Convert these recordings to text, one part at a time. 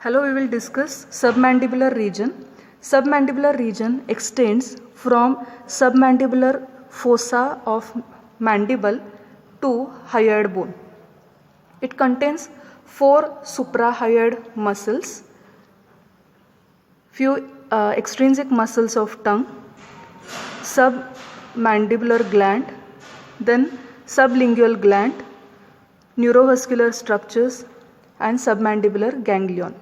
Hello, we will discuss submandibular region. Submandibular region extends from submandibular fossa of mandible to hyoid bone. It contains 4 suprahyoid muscles, few extrinsic muscles of tongue, submandibular gland, then sublingual gland, neurovascular structures and submandibular ganglion.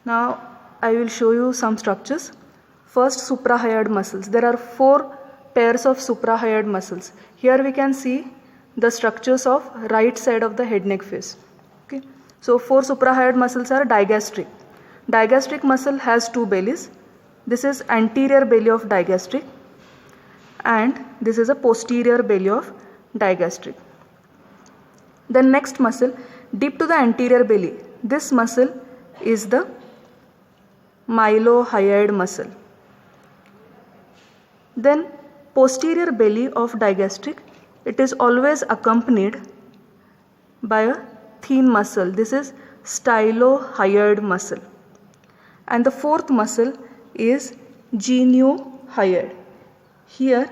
Now I will show you some structures. First, suprahyoid muscles. There are 4 pairs of suprahyoid muscles. Here we can see the structures of right side of the head neck face. Okay. So 4 suprahyoid muscles are digastric. Digastric muscle has 2 bellies. This is anterior belly of digastric and this is a posterior belly of digastric. The next muscle, deep to the anterior belly. This muscle is the mylohyoid muscle. Then posterior belly of digastric, it is always accompanied by a thin muscle. This is stylohyoid muscle. And the fourth muscle is geniohyoid. Here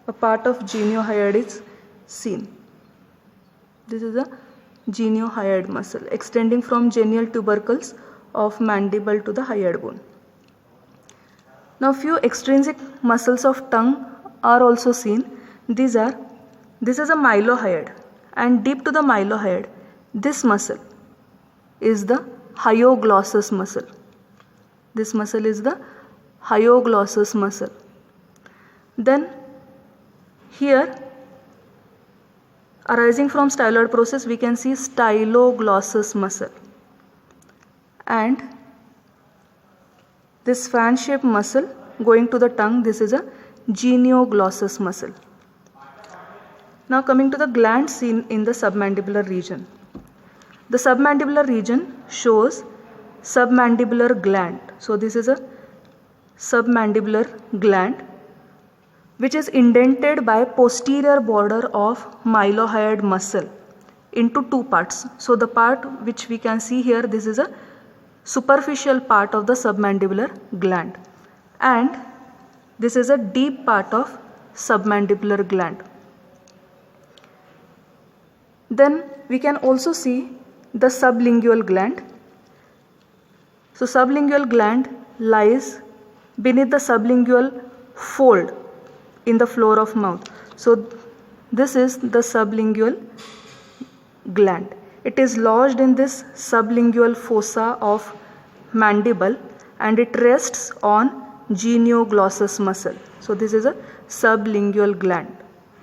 a part of geniohyoid is seen. This is a geniohyoid muscle extending from genial tubercles of mandible to the hyoid bone. Now few extrinsic muscles of tongue are also seen. This is a mylohyoid, and deep to the mylohyoid, this muscle is the hyoglossus muscle. This muscle is the hyoglossus muscle. Then here, arising from styloid process, we can see styloglossus muscle, and this fan shaped muscle going to the tongue, this is a genioglossus muscle. Now coming to the glands seen in the submandibular region. The submandibular region shows submandibular gland. So this is a submandibular gland which is indented by posterior border of mylohyoid muscle into 2 parts. So the part which we can see here, this is a superficial part of the submandibular gland, and this is a deep part of submandibular gland. Then we can also see the sublingual gland. So sublingual gland lies beneath the sublingual fold in the floor of mouth. So this is the sublingual gland. It is lodged in this sublingual fossa of mandible and it rests on genioglossus muscle. So this is a sublingual gland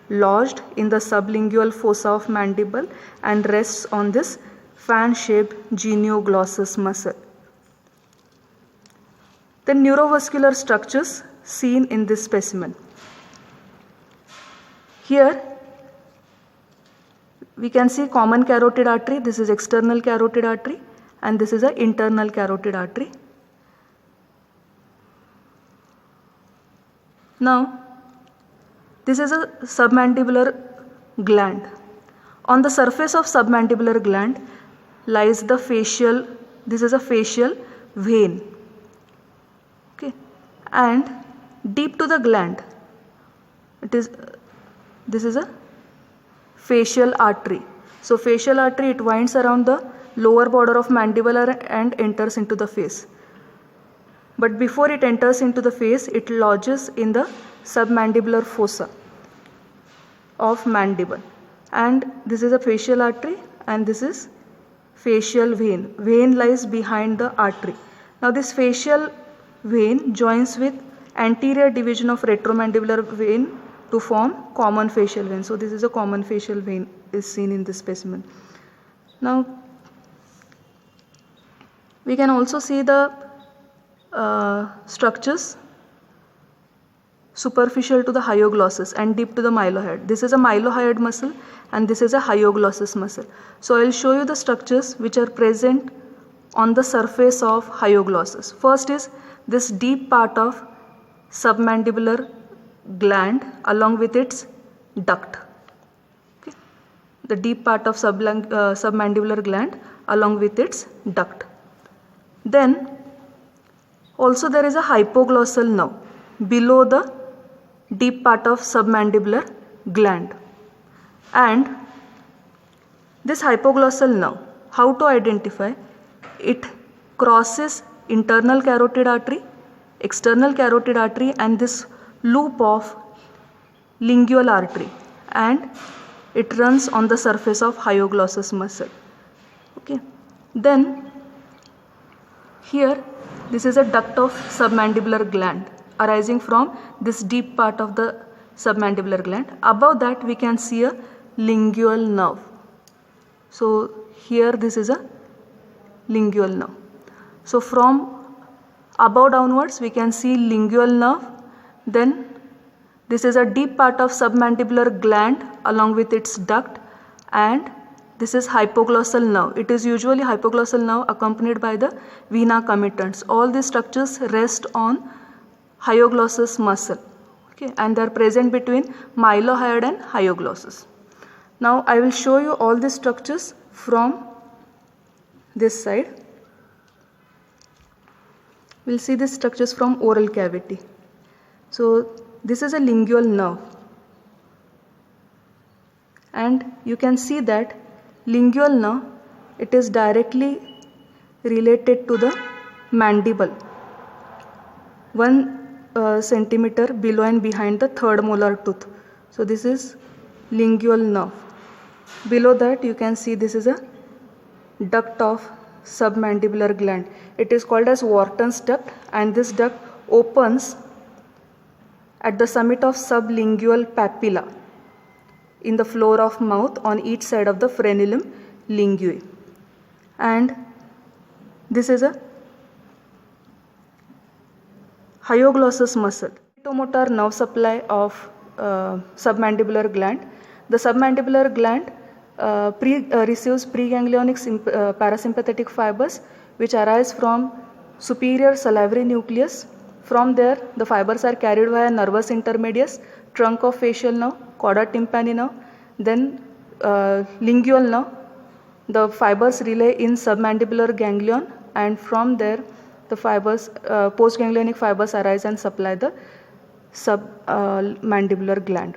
lodged in the sublingual fossa of mandible and rests on this fan shaped genioglossus muscle. The neurovascular structures seen in this specimen. Here we can see common carotid artery, this is external carotid artery, and this is an internal carotid artery. Now this is a submandibular gland. On the surface of submandibular gland lies the facial, this is a facial vein. Okay. And deep to the gland, this is a facial artery. So facial artery, it winds around the lower border of mandibular and enters into the face. But before it enters into the face, it lodges in the submandibular fossa of mandible. And this is a facial artery and this is facial vein. Vein lies behind the artery. Now this facial vein joins with anterior division of retromandibular vein to form common facial vein. So this is a common facial vein is seen in this specimen. Now we can also see the structures superficial to the hyoglossus and deep to the mylohyoid. This is a mylohyoid muscle and this is a hyoglossus muscle. So I will show you the structures which are present on the surface of hyoglossus. First is this deep part of submandibular gland along with its duct. Okay. The deep part of submandibular gland along with its duct. Then also there is a hypoglossal nerve below the deep part of submandibular gland. And this hypoglossal nerve, how to identify? It crosses internal carotid artery, external carotid artery and this loop of lingual artery, and it runs on the surface of hyoglossus muscle. Okay. Then here this is a duct of submandibular gland arising from this deep part of the submandibular gland. Above that we can see a lingual nerve. So here this is a lingual nerve. So from above downwards we can see lingual nerve. Then this is a deep part of submandibular gland along with its duct, and this is hypoglossal nerve. It is usually hypoglossal nerve accompanied by the vena comitans. All these structures rest on hyoglossus muscle, okay, and they are present between mylohyoid and hyoglossus. Now I will show you all these structures from this side. We will see these structures from oral cavity. So this is a lingual nerve, and you can see that lingual nerve, it is directly related to the mandible, 1 centimeter below and behind the third molar tooth. So this is lingual nerve. Below that you can see this is a duct of submandibular gland. It is called as Wharton's duct, and this duct opens at the summit of sublingual papilla in the floor of mouth on each side of the frenulum linguae. And this is a hyoglossus muscle, motor nerve supply of submandibular gland. The submandibular gland receives preganglionic parasympathetic fibers which arise from superior salivary nucleus. From there the fibers are carried via nervus intermedius, trunk of facial nerve, cauda tympani nerve, then lingual nerve. The fibers relay in submandibular ganglion, and from there the fibers, postganglionic fibers arise and supply the submandibular gland.